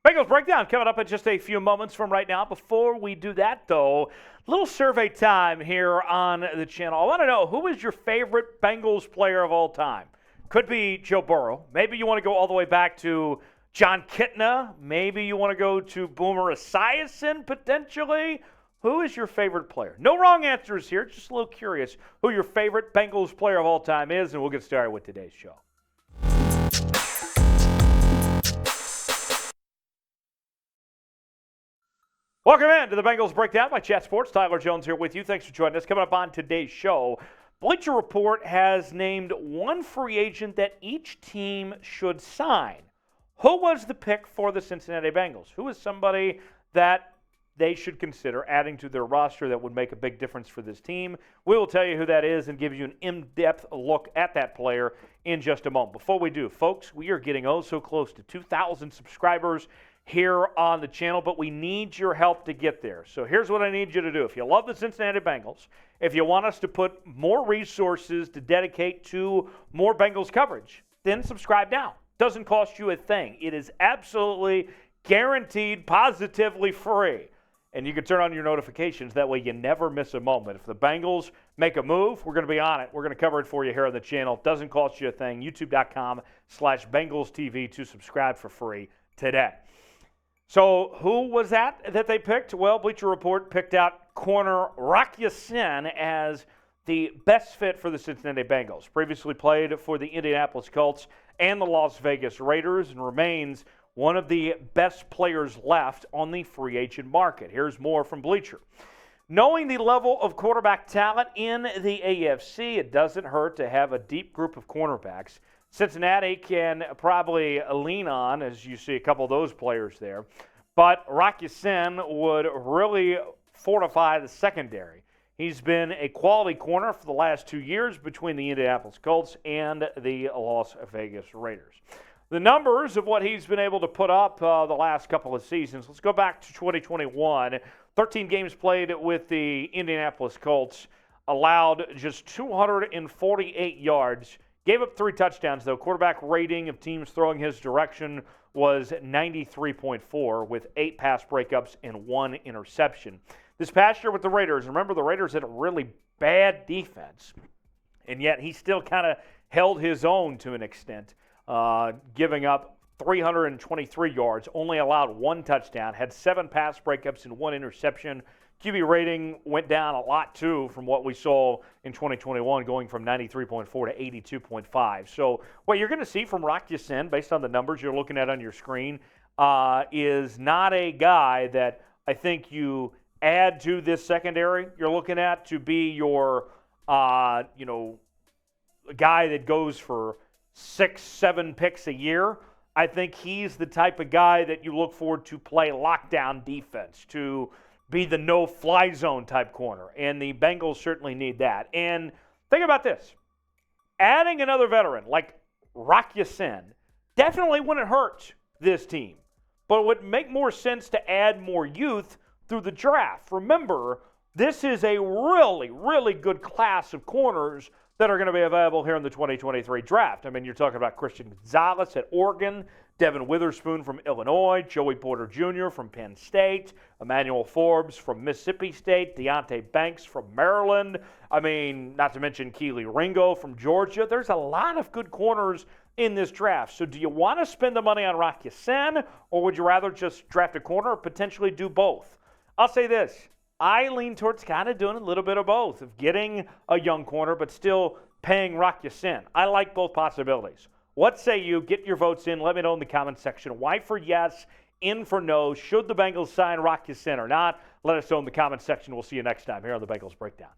Bengals Breakdown coming up in just a few moments from right now. Before we do that, though, a little survey time here on the channel. I want to know, who is your favorite Bengals player of all time? Could be Joe Burrow. Maybe you want to go all the way back to John Kitna. Maybe you want to go to Boomer Esiason, potentially. Who is your favorite player? No wrong answers here. Just a little curious who your favorite Bengals player of all time is, and we'll get started with today's show. Welcome in to the Bengals Breakdown by Chat Sports. Tyler Jones here with you. Thanks for joining us. Coming up on today's show, Bleacher Report has named one free agent that each team should sign. Who was the pick for the Cincinnati Bengals? Who is somebody that they should consider adding to their roster that would make a big difference for this team? We will tell you who that is and give you an in-depth look at that player in just a moment. Before we do, folks, we are getting so close to 2,000 subscribers here on the channel, but we need your help to get there. So here's what I need you to do. If you love the Cincinnati Bengals, if you want us to put more resources to dedicate to more Bengals coverage, then subscribe now. Doesn't cost you a thing. It is absolutely guaranteed, positively free. And you can turn on your notifications. That way you never miss a moment. If the Bengals make a move, we're going to be on it. We're going to cover it for you here on the channel. Doesn't cost you a thing. YouTube.com/BengalsTV to subscribe for free today. So who was that they picked? Well, Bleacher Report picked out corner Rock Ya-Sin as the best fit for the Cincinnati Bengals. Previously played for the Indianapolis Colts and the Las Vegas Raiders and remains one of the best players left on the free agent market. Here's more from Bleacher. Knowing the level of quarterback talent in the AFC, it doesn't hurt to have a deep group of cornerbacks. Cincinnati can probably lean on, as you see a couple of those players there, but Rock Ya-Sin would really fortify the secondary. He's been a quality corner for the last 2 years between the Indianapolis Colts and the Las Vegas Raiders. The numbers of what he's been able to put up the last couple of seasons, let's go back to 2021. 13 games played with the Indianapolis Colts, allowed just 248 yards. Gave up 3 touchdowns, though. Quarterback rating of teams throwing his direction was 93.4 with 8 pass breakups and 1 interception. This past year with the Raiders, remember the Raiders had a really bad defense, and yet he still kind of held his own to an extent, giving up 323 yards, only allowed 1 touchdown, had 7 pass breakups and 1 interception. QB rating went down a lot, too, from what we saw in 2021, going from 93.4 to 82.5. So what you're going to see from Rock Ya-Sin, based on the numbers you're looking at on your screen, is not a guy that I think you add to this secondary you're looking at to be your, guy that goes for 6-7 picks a year. I think he's the type of guy that you look for to play lockdown defense, to be the no-fly zone type corner, and the Bengals certainly need that. And think about this. Adding another veteran like Rock Ya-Sin definitely wouldn't hurt this team, but it would make more sense to add more youth through the draft. Remember, this is a really, really good class of corners that are going to be available here in the 2023 draft. I mean, you're talking about Christian Gonzalez at Oregon, Devin Witherspoon from Illinois, Joey Porter Jr. from Penn State, Emmanuel Forbes from Mississippi State, Deonte Banks from Maryland. I mean, not to mention Keely Ringo from Georgia. There's a lot of good corners in this draft. So do you want to spend the money on Rock Ya-Sin, or would you rather just draft a corner or potentially do both? I'll say this. I lean towards kind of doing a little bit of both, of getting a young corner but still paying Rock Ya-Sin. I like both possibilities. What say you? Get your votes in. Let me know in the comments section. Why for yes, in for no. Should the Bengals sign Rock Ya-Sin or not? Let us know in the comments section. We'll see you next time here on the Bengals Breakdown.